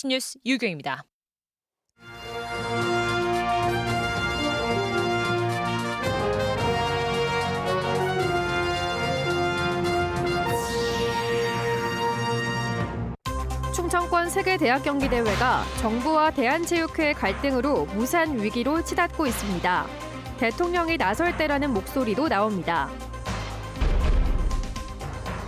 뉴스 유경입니다. 충청권 세계대학 경기대회가 정부와 대한체육회 갈등으로 무산 위기로 치닫고 있습니다. 대통령이 나설 때라는 목소리도 나옵니다.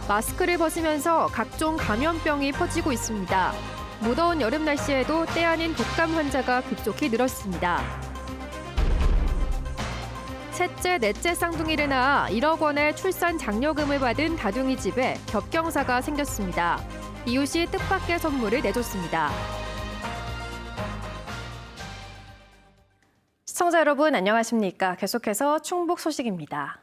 마스크를 벗으면서 각종 감염병이 퍼지고 있습니다. 무더운 여름 날씨에도 때 아닌 독감 환자가 급속히 늘었습니다. 셋째, 넷째 쌍둥이를 낳아 1억 원의 출산 장려금을 받은 다둥이 집에 겹경사가 생겼습니다. 이웃이 뜻밖의 선물을 내줬습니다. 시청자 여러분 안녕하십니까? 계속해서 충북 소식입니다.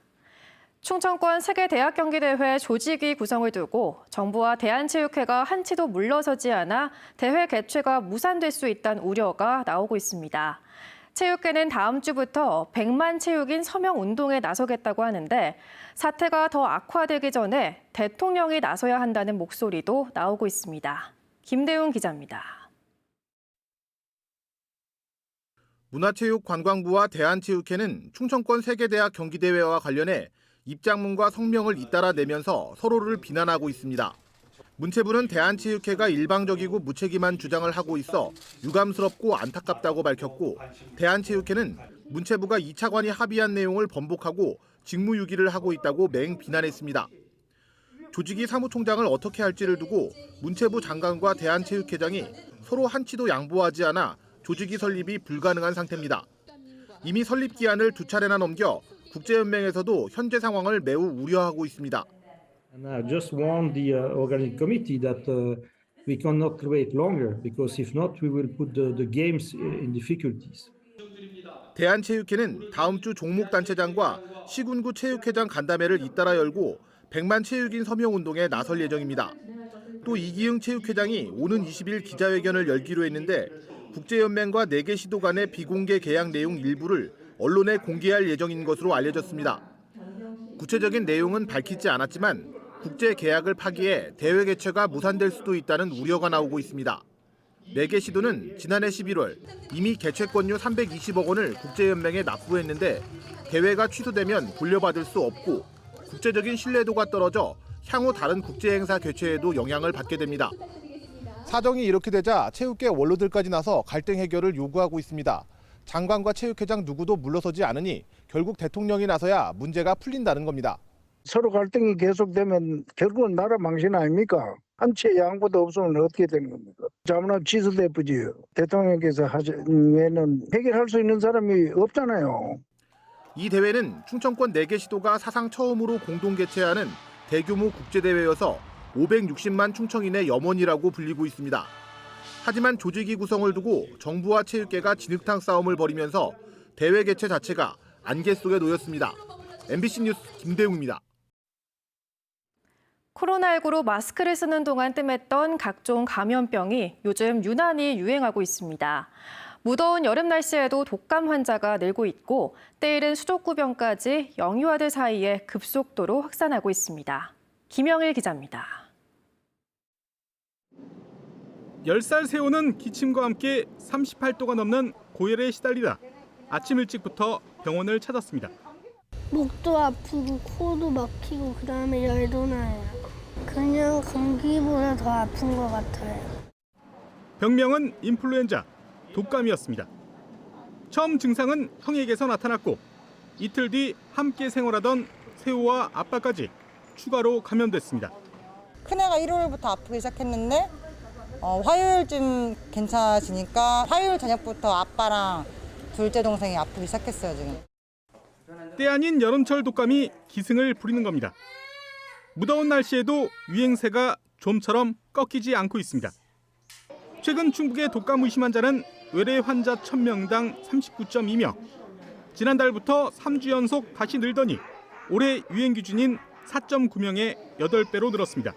충청권 세계대학 경기대회 조직위 구성을 두고 정부와 대한체육회가 한치도 물러서지 않아 대회 개최가 무산될 수 있다는 우려가 나오고 있습니다. 체육회는 다음 주부터 100만 체육인 서명 운동에 나서겠다고 하는데 사태가 더 악화되기 전에 대통령이 나서야 한다는 목소리도 나오고 있습니다. 김대웅 기자입니다. 문화체육관광부와 대한체육회는 충청권 세계대학 경기대회와 관련해 입장문과 성명을 잇따라 내면서 서로를 비난하고 있습니다. 문체부는 대한체육회가 일방적이고 무책임한 주장을 하고 있어 유감스럽고 안타깝다고 밝혔고, 대한체육회는 문체부가 2차관이 합의한 내용을 번복하고 직무유기를 하고 있다고 맹비난했습니다. 조직위 사무총장을 어떻게 할지를 두고 문체부 장관과 대한체육회장이 서로 한치도 양보하지 않아 조직위 설립이 불가능한 상태입니다. 이미 설립 기한을 2차례나 넘겨 국제연맹에서도 현재 상황을 매우 우려하고 있습니다. And I just warned the organic committee that we cannot wait longer because if not, we will put the games in difficulties. 대한체육회는 다음 주 종목단체장과 시군구 체육회장 간담회를 잇따라 열고 100만 체육인 서명운동에 나설 예정입니다. 또 이기흥 체육회장이 오는 20일 기자회견을 열기로 했는데 국제연맹과 4개 시도 간의 비공개 계약 내용 일부를 언론에 공개할 예정인 것으로 알려졌습니다. 구체적인 내용은 밝히지 않았지만 국제 계약을 파기해 대회 개최가 무산될 수도 있다는 우려가 나오고 있습니다. 4개 시도는 지난해 11월 이미 개최권료 320억 원을 국제연맹에 납부했는데 대회가 취소되면 돌려받을 수 없고 국제적인 신뢰도가 떨어져 향후 다른 국제행사 개최에도 영향을 받게 됩니다. 사정이 이렇게 되자 체육계 원로들까지 나서 갈등 해결을 요구하고 있습니다. 장관과 체육회장 누구도 물러서지 않으니 결국 대통령이 나서야 문제가 풀린다는 겁니다. 서로 갈등이 계속되면 결국은 나라 망신 아닙니까? 한치의 양보도 없으면 어떻게 되는 겁니까? 자문합 취소돼 버지요. 대통령께서 하시면은 해결할 수 있는 사람이 없잖아요. 이 대회는 충청권 4개 시도가 사상 처음으로 공동 개최하는 대규모 국제대회여서 560만 충청인의 염원이라고 불리고 있습니다. 하지만 조직위 구성을 두고 정부와 체육계가 진흙탕 싸움을 벌이면서 대회 개최 자체가 안개 속에 놓였습니다. MBC 뉴스 김대웅입니다. 코로나19로 마스크를 쓰는 동안 뜸했던 각종 감염병이 요즘 유난히 유행하고 있습니다. 무더운 여름 날씨에도 독감 환자가 늘고 있고 때이른 수족구병까지 영유아들 사이에 급속도로 확산하고 있습니다. 김영일 기자입니다. 10살 세호는 기침과 함께 38도가 넘는 고열에 시달리다 아침 일찍부터 병원을 찾았습니다. 목도 아프고 코도 막히고 그다음에 열도 나요. 그냥 감기보다 더 아픈 것 같아요. 병명은 인플루엔자, 독감이었습니다. 처음 증상은 형에게서 나타났고 이틀 뒤 함께 생활하던 세호와 아빠까지 추가로 감염됐습니다. 큰애가 일요일부터 아프기 시작했는데 화요일쯤 괜찮아지니까 화요일 저녁부터 아빠랑 둘째 동생이 아프기 시작했어요, 지금. 때 아닌 여름철 독감이 기승을 부리는 겁니다. 무더운 날씨에도 유행세가 좀처럼 꺾이지 않고 있습니다. 최근 충북의 독감 의심 환자는 외래 환자 1000명당 39.2명. 지난달부터 3주 연속 다시 늘더니 올해 유행 기준인 4.9명에 8배로 늘었습니다.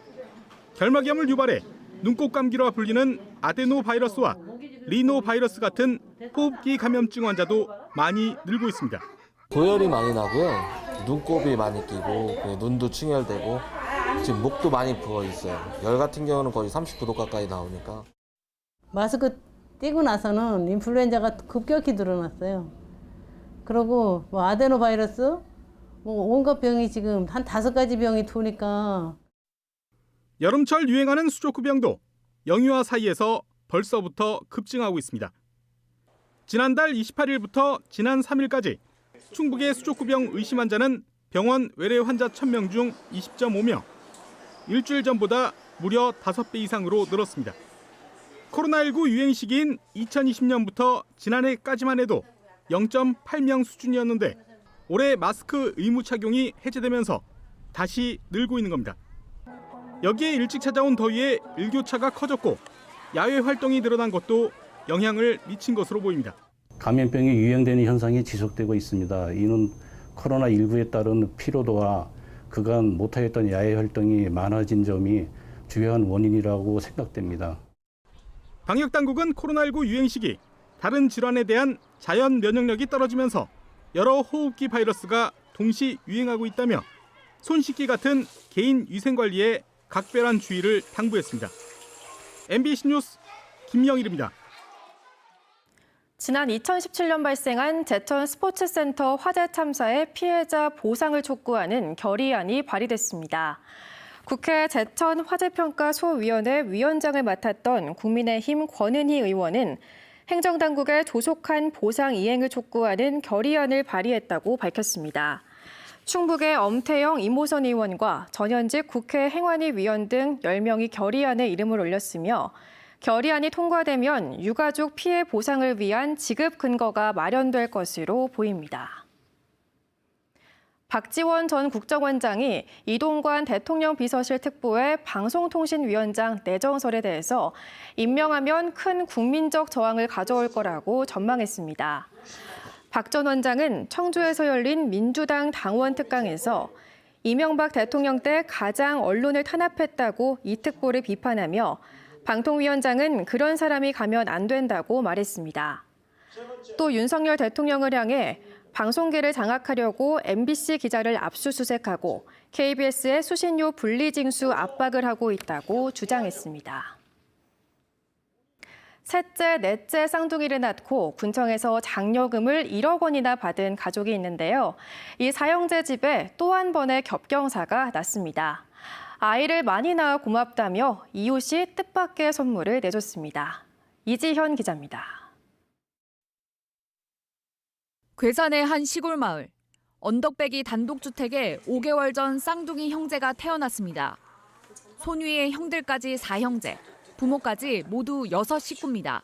결막염을 유발해 눈꽃 감기로 불리는 아데노바이러스와 리노바이러스 같은 호흡기 감염증 환자도 많이 늘고 있습니다. 고열이 많이 나고요. 눈곱이 많이 끼고 눈도 충혈되고 지금 목도 많이 부어 있어요. 열 같은 경우는 거의 39도 가까이 나오니까. 마스크 떼고 나서는 인플루엔자가 급격히 늘어났어요. 그리고 뭐 아데노바이러스, 뭐 온갖 병이 지금 한 5가지 병이 도니까. 여름철 유행하는 수족구병도 영유아 사이에서 벌써부터 급증하고 있습니다. 지난달 28일부터 지난 3일까지 충북의 수족구병 의심 환자는 병원 외래 환자 1000명 중 20.5명, 일주일 전보다 무려 5배 이상으로 늘었습니다. 코로나19 유행 시기인 2020년부터 지난해까지만 해도 0.8명 수준이었는데 올해 마스크 의무 착용이 해제되면서 다시 늘고 있는 겁니다. 여기에 일찍 찾아온 더위에 일교차가 커졌고 야외 활동이 늘어난 것도 영향을 미친 것으로 보입니다. 감염병이 유행되는 현상이 지속되고 있습니다. 이는 코로나19에 따른 피로도와 그간 못하였던 야외 활동이 많아진 점이 주요한 원인이라고 생각됩니다. 방역당국은 코로나19 유행 시기 다른 질환에 대한 자연 면역력이 떨어지면서 여러 호흡기 바이러스가 동시 유행하고 있다며 손 씻기 같은 개인 위생 관리에 각별한 주의를 당부했습니다. MBC 뉴스 김영일입니다. 지난 2017년 발생한 제천 스포츠센터 화재 참사의 피해자 보상을 촉구하는 결의안이 발의됐습니다. 국회 제천 화재평가소위원회 위원장을 맡았던 국민의힘 권은희 의원은 행정당국의 조속한 보상 이행을 촉구하는 결의안을 발의했다고 밝혔습니다. 충북의 엄태영 이모선 의원과 전현직 국회 행안위 위원 등 10명이 결의안에 이름을 올렸으며 결의안이 통과되면 유가족 피해 보상을 위한 지급 근거가 마련될 것으로 보입니다. 박지원 전 국정원장이 이동관 대통령 비서실 특보의 방송통신위원장 내정설에 대해서 임명하면 큰 국민적 저항을 가져올 거라고 전망했습니다. 박 전 원장은 청주에서 열린 민주당 당원 특강에서 이명박 대통령 때 가장 언론을 탄압했다고 이 특보를 비판하며 방통위원장은 그런 사람이 가면 안 된다고 말했습니다. 또 윤석열 대통령을 향해 방송계를 장악하려고 MBC 기자를 압수수색하고 KBS의 수신료 분리징수 압박을 하고 있다고 주장했습니다. 셋째, 넷째 쌍둥이를 낳고 군청에서 장려금을 1억 원이나 받은 가족이 있는데요. 이 사형제 집에 또 한 번의 겹경사가 났습니다. 아이를 많이 낳아 고맙다며 이웃이 뜻밖의 선물을 내줬습니다. 이지현 기자입니다. 괴산의 한 시골 마을. 언덕배기 단독주택에 5개월 전 쌍둥이 형제가 태어났습니다. 손위의 형들까지 4형제, 부모까지 모두 6식구입니다.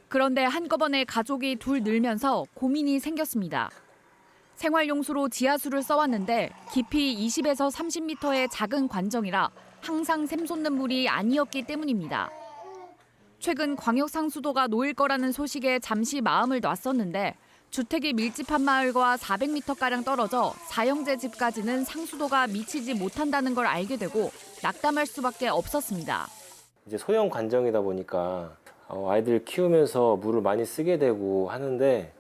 그런데 한꺼번에 가족이 둘 늘면서 고민이 생겼습니다. 생활용수로 지하수를 써왔는데 깊이 20에서 30m의 작은 관정이라 항상 샘솟는 물이 아니었기 때문입니다. 최근 광역상수도가 놓일 거라는 소식에 잠시 마음을 놨었는데 주택이 밀집한 마을과 400m가량 떨어져 4형제 집까지는 상수도가 미치지 못한다는 걸 알게 되고 낙담할 수밖에 없었습니다. 이제 소형 관정이다 보니까 아이들 키우면서 물을 많이 쓰게 되고 하는데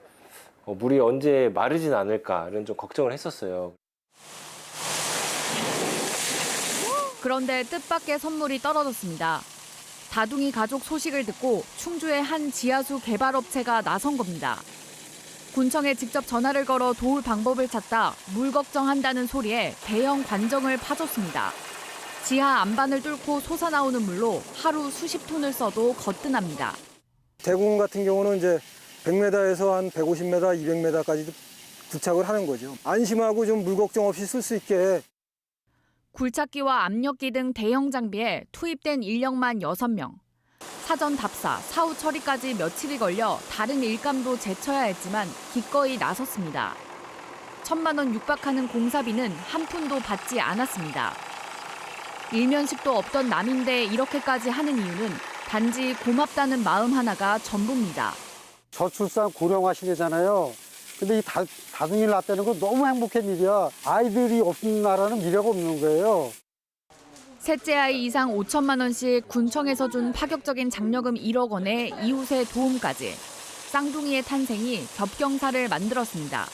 물이 언제 마르진 않을까 이런 좀 걱정을 했었어요. 그런데 뜻밖의 선물이 떨어졌습니다. 다둥이 가족 소식을 듣고 충주의 한 지하수 개발업체가 나선 겁니다. 군청에 직접 전화를 걸어 도울 방법을 찾다 물 걱정한다는 소리에 대형 관정을 파줬습니다. 지하 안반을 뚫고 솟아나오는 물로 하루 수십 톤을 써도 거뜬합니다. 대군 같은 경우는 이제 100m에서 한 150m, 200m까지 부착을 하는 거죠. 안심하고 좀 물 걱정 없이 쓸 수 있게. 굴착기와 압력기 등 대형 장비에 투입된 인력만 6명. 사전 답사, 사후 처리까지 며칠이 걸려 다른 일감도 제쳐야 했지만 기꺼이 나섰습니다. 1,000만 원 육박하는 공사비는 한 푼도 받지 않았습니다. 일면식도 없던 남인데 이렇게까지 하는 이유는 단지 고맙다는 마음 하나가 전부입니다. 저출산 고령화 시대잖아요. 근데 이 다둥이를 낳았다는 건 너무 행복한 일이야. 아이들이 없는 나라는 미래가 없는 거예요. 셋째 아이 이상 5천만 원씩 군청에서 준 파격적인 장려금 1억 원에 이웃의 도움까지. 쌍둥이의 탄생이 겹경사를 만들었습니다.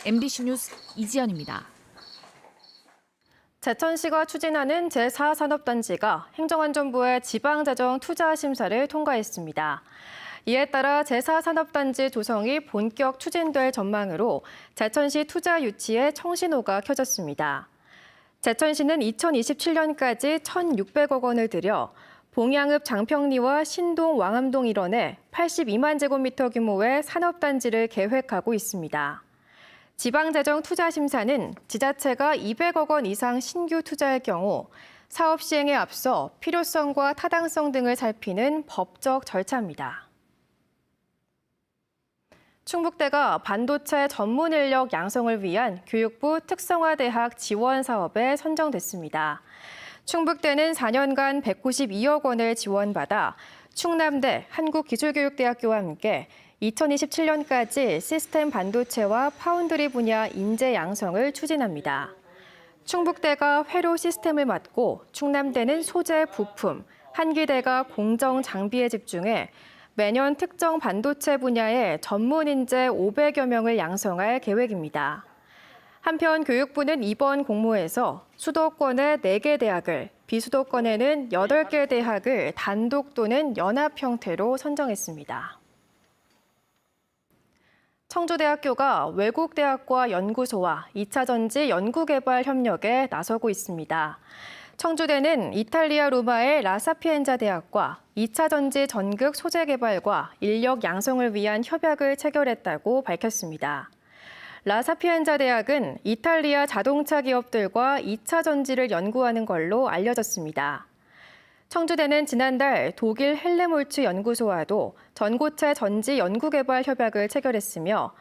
MBC 뉴스 이지연입니다. 제천시가 추진하는 제4산업단지가 행정안전부의 지방자정 투자 심사를 통과했습니다. 이에 따라 제4산업단지 조성이 본격 추진될 전망으로 제천시 투자 유치에 청신호가 켜졌습니다. 제천시는 2027년까지 1,600억 원을 들여 봉양읍 장평리와 신동 왕암동 일원에 82만 제곱미터 규모의 산업단지를 계획하고 있습니다. 지방자정 투자심사는 지자체가 200억 원 이상 신규 투자할 경우 사업 시행에 앞서 필요성과 타당성 등을 살피는 법적 절차입니다. 충북대가 반도체 전문 인력 양성을 위한 교육부 특성화대학 지원 사업에 선정됐습니다. 충북대는 4년간 192억 원을 지원받아 충남대 한국기술교육대학교와 함께 2027년까지 시스템 반도체와 파운드리 분야 인재 양성을 추진합니다. 충북대가 회로 시스템을 맡고 충남대는 소재 부품, 한기대가 공정 장비에 집중해 매년 특정 반도체 분야의 전문 인재 500여 명을 양성할 계획입니다. 한편 교육부는 이번 공모에서 수도권의 4개 대학을, 비수도권에는 8개 대학을 단독 또는 연합 형태로 선정했습니다. 청주대학교가 외국 대학과 연구소와 2차 전지 연구개발 협력에 나서고 있습니다. 청주대는 이탈리아 로마의 라사피엔자 대학과 2차 전지 전극 소재 개발과 인력 양성을 위한 협약을 체결했다고 밝혔습니다. 라사피엔자 대학은 이탈리아 자동차 기업들과 2차 전지를 연구하는 걸로 알려졌습니다. 청주대는 지난달 독일 헬레몰츠 연구소와도 전고체 전지 연구개발 협약을 체결했으며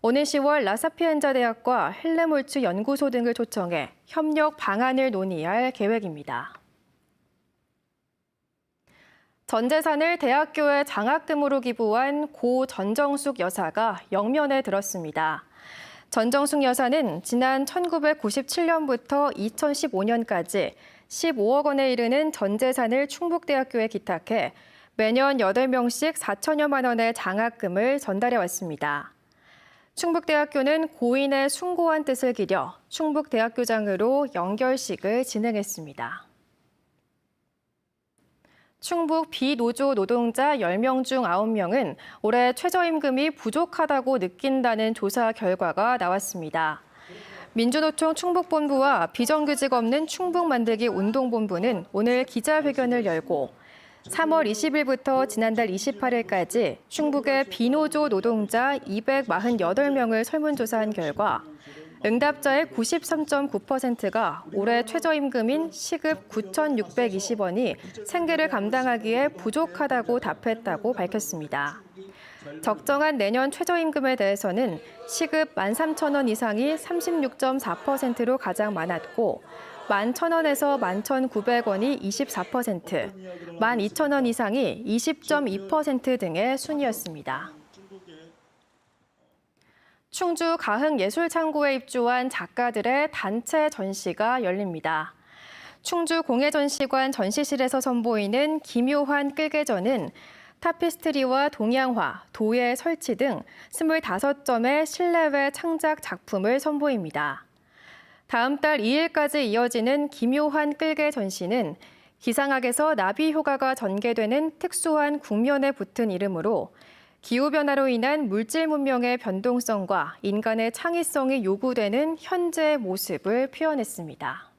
오는 10월 라사피엔자 대학과 헬레몰츠 연구소 등을 초청해 협력 방안을 논의할 계획입니다. 전 재산을 대학교에 장학금으로 기부한 고 전정숙 여사가 영면에 들었습니다. 전정숙 여사는 지난 1997년부터 2015년까지 15억 원에 이르는 전 재산을 충북대학교에 기탁해 매년 8명씩 4천여만 원의 장학금을 전달해 왔습니다. 충북대학교는 고인의 숭고한 뜻을 기려 충북대학교장으로 연결식을 진행했습니다. 충북 비노조 노동자 10명 중 9명은 올해 최저임금이 부족하다고 느낀다는 조사 결과가 나왔습니다. 민주노총 충북본부와 비정규직 없는 충북 만들기 운동본부는 오늘 기자회견을 열고 3월 20일부터 지난달 28일까지 충북의 비노조 노동자 248명을 설문조사한 결과 응답자의 93.9%가 올해 최저임금인 시급 9,620원이 생계를 감당하기에 부족하다고 답했다고 밝혔습니다. 적정한 내년 최저임금에 대해서는 시급 13,000원 이상이 36.4%로 가장 많았고 11,000원에서 11,900원이 24%, 12,000원 이상이 20.2% 등의 순이었습니다. 충주 가흥예술창고에 입주한 작가들의 단체 전시가 열립니다. 충주 공예전시관 전시실에서 선보이는 기묘한 끌개전은 타피스트리와 동양화, 도예 설치 등 25점의 실내외 창작 작품을 선보입니다. 다음 달 2일까지 이어지는 기묘한 끌개 전시는 기상학에서 나비 효과가 전개되는 특수한 국면에 붙은 이름으로 기후변화로 인한 물질 문명의 변동성과 인간의 창의성이 요구되는 현재의 모습을 표현했습니다.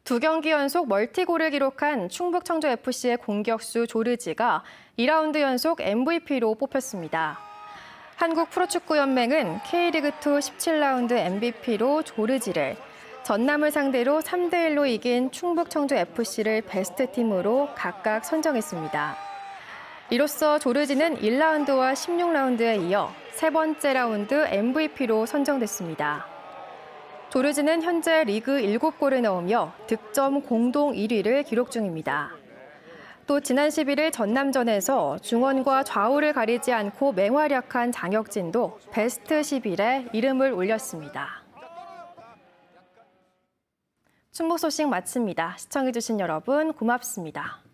2경기 연속 멀티골을 기록한 충북 청주FC의 공격수 조르지가 2라운드 연속 MVP로 뽑혔습니다. 한국프로축구연맹은 K리그2 17라운드 MVP로 조르지를, 전남을 상대로 3대1로 이긴 충북 청주FC를 베스트팀으로 각각 선정했습니다. 이로써 조르지는 1라운드와 16라운드에 이어 세 번째 라운드 MVP로 선정됐습니다. 조르지는 현재 리그 7골을 넣으며 득점 공동 1위를 기록 중입니다. 또 지난 11일 전남전에서 중원과 좌우를 가리지 않고 맹활약한 장혁진도 베스트 11에 이름을 올렸습니다. 충북 소식 마칩니다. 시청해주신 여러분 고맙습니다.